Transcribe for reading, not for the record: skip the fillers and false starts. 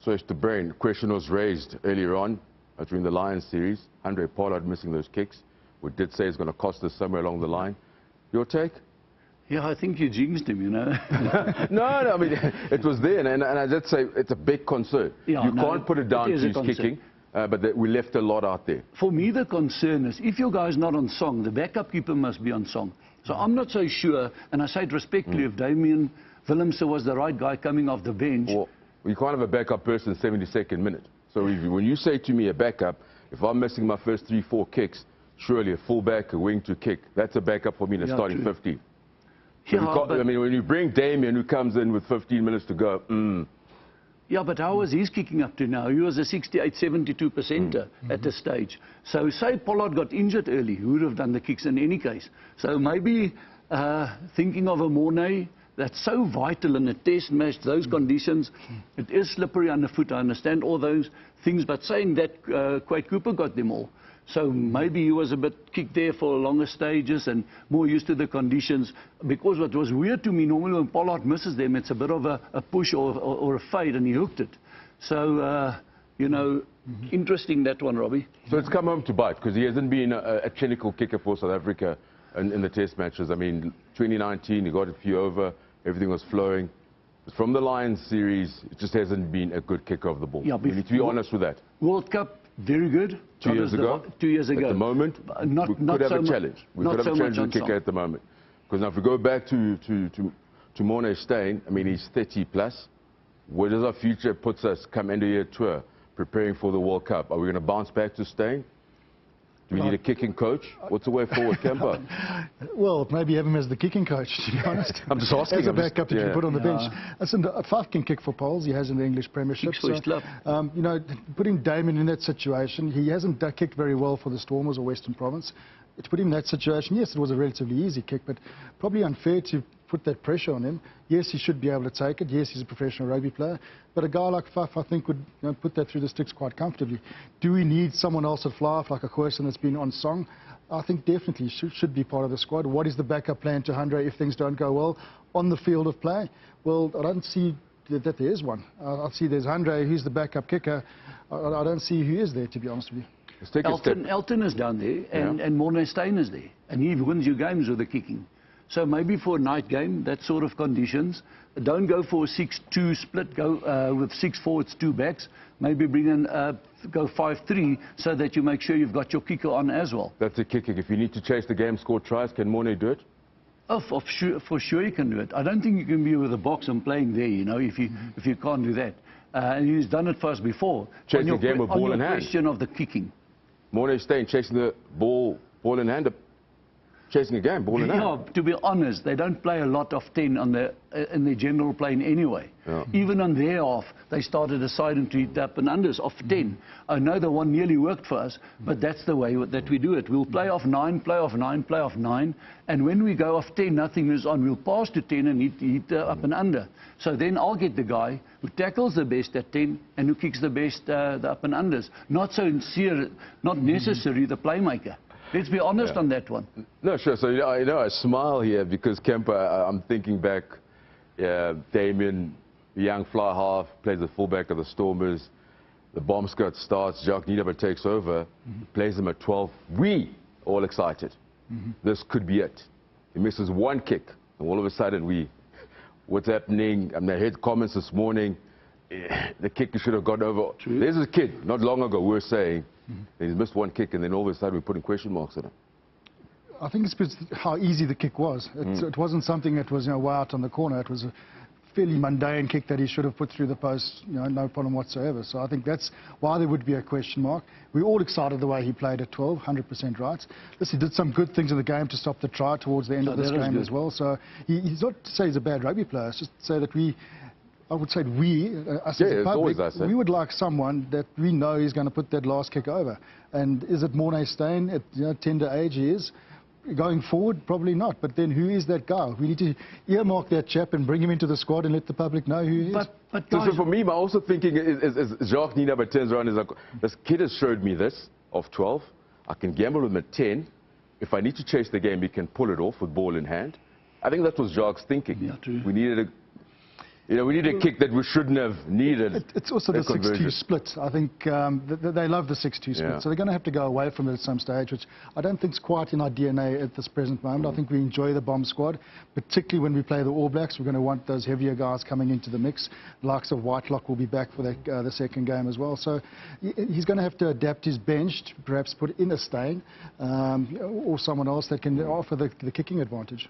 So it's the brain. Question was raised earlier on during the Lions series. Handre Pollard missing those kicks. We did say it's going to cost us somewhere along the line. Your take? Yeah, I think you jinxed him, you know. No, I mean, it was there, and I did say it's a big concern. Yeah, you can't put it down to his kicking, but we left a lot out there. For me, the concern is, if your guy's not on song, the backup keeper must be on song. So I'm not so sure, and I say it respectfully, if Damian Willemse was the right guy coming off the bench. Well, you can't have a backup person 72nd minute. So when you say to me a backup, if I'm missing my first 3-4 kicks, surely a fullback, a wing to kick, that's a backup for me in the starting 15. Yeah, I mean, when you bring Damian, who comes in with 15 minutes to go, Yeah, but how was his kicking up to now? He was a 68, 72%er at this stage. So say Pollard got injured early, he would have done the kicks in any case. So maybe thinking of a Mornay, that's so vital in a test match, those conditions. It is slippery underfoot, I understand all those things, but saying that Quade Cooper got them all. So maybe he was a bit kicked there for longer stages and more used to the conditions. Because what was weird to me, normally when Pollard misses them, it's a bit of a push or a fade, and he hooked it. So, you know, interesting that one, Robbie. So it's come home to bite, because he hasn't been a clinical kicker for South Africa in the test matches. I mean, 2019, he got a few over, everything was flowing. But from the Lions series, it just hasn't been a good kicker of the ball. Yeah, we need to be honest with that. World Cup, very good. 2 years ago? 2 years ago. At the moment, we could have a challenge. We could have a challenge with the kicker at the moment. Because now if we go back to Mornay Steyn, I mean, he's 30 plus. Where does our future puts us come end of year tour, preparing for the World Cup? Are we going to bounce back to Steyn? Do we need a kicking coach? What's the way forward, Kemper? Well, maybe have him as the kicking coach, to be honest. I'm just asking. As a backup that you put on the bench. Listen, a 5 can kick for Poles. He has in the English Premiership. So, you know, putting Damian in that situation, he hasn't kicked very well for the Stormers or Western Province. To put him in that situation, yes, it was a relatively easy kick, but probably unfair to put that pressure on him. Yes, he should be able to take it. Yes, he's a professional rugby player. But a guy like Faf, I think, would put that through the sticks quite comfortably. Do we need someone else at fly-half, like a person that's been on song? I think definitely should be part of the squad. What is the backup plan to Handre if things don't go well on the field of play? Well, I don't see that there is one. I see there's Handre, who's the backup kicker. I don't see who is there, to be honest with you. Elton is down there, and Mornay Steyn is there. And he wins your games with the kicking. So maybe for a night game, that sort of conditions, don't go for a 6-2 split, go with 6 forwards, 2 backs. Maybe bring in, go 5-3, so that you make sure you've got your kicker on as well. That's a kicking. If you need to chase the game, score tries, can Mornay do it? Oh, for sure you can do it. I don't think you can be with a box and playing there, you know, if you can't do that. And he's done it for us before. Chasing the game with ball in hand. Question of the kicking. Mornay Steyn chasing the ball in hand, chasing a game, ball in hand. Yeah, to be honest, they don't play a lot of 10 on in the general plane anyway. Yeah. Even on their half, they started a side and treat up and unders of 10. I know the one nearly worked for us, but that's the way that we do it. We'll play off 9, play off 9, play off 9, and when we go off 10, nothing is on. We'll pass to 10 and hit up and under. So then I'll get the guy who tackles the best at 10 and who kicks the best the up and unders. Not necessarily the playmaker. Let's be honest on that one. No, sure. So, you know, I smile here because Kemper, I'm thinking back, Damian, the young fly half, plays the fullback of the Stormers. The bomb skirt starts, Jacques Nienaber takes over, plays him at 12. We all excited. This could be it. He misses one kick, and all of a sudden what's happening? I heard comments this morning, the kicker should have gone over. True. There's a kid, not long ago, we were saying, he's missed one kick, and then all of a sudden we're putting question marks on him. I think it's because how easy the kick was. It wasn't something that was, way out on the corner. It was a fairly mundane kick that he should have put through the post, no problem whatsoever. So I think that's why there would be a question mark. We're all excited the way he played at 12, 100% right. Listen, he did some good things in the game to stop the try towards the end of this game as well. So he's not to say he's a bad rugby player. It's just to say that I would say us as a public, we would like someone that we know is going to put that last kick over. And is it Mornay Steyn at tender age he is? Going forward, probably not. But then who is that guy? We need to earmark that chap and bring him into the squad and let the public know who he is. But guys, so for me, my also thinking is Jacques Nienaber turns around and is like, this kid has showed me this of 12. I can gamble with him at 10. If I need to chase the game, he can pull it off with ball in hand. I think that was Jacques' thinking. Yeah, true. We needed a You know, we need a kick that we shouldn't have needed. It's also the 6-2 split. I think they love the 6-2 split, Yeah. so they're going to have to go away from it at some stage, which I don't think is quite in our DNA at this present moment. I think we enjoy the bomb squad, particularly when we play the All Blacks. We're going to want those heavier guys coming into the mix. The likes of Whitelock will be back for the second game as well. So he's going to have to adapt his bench, to perhaps put in a Steyn or someone else that can offer the kicking advantage.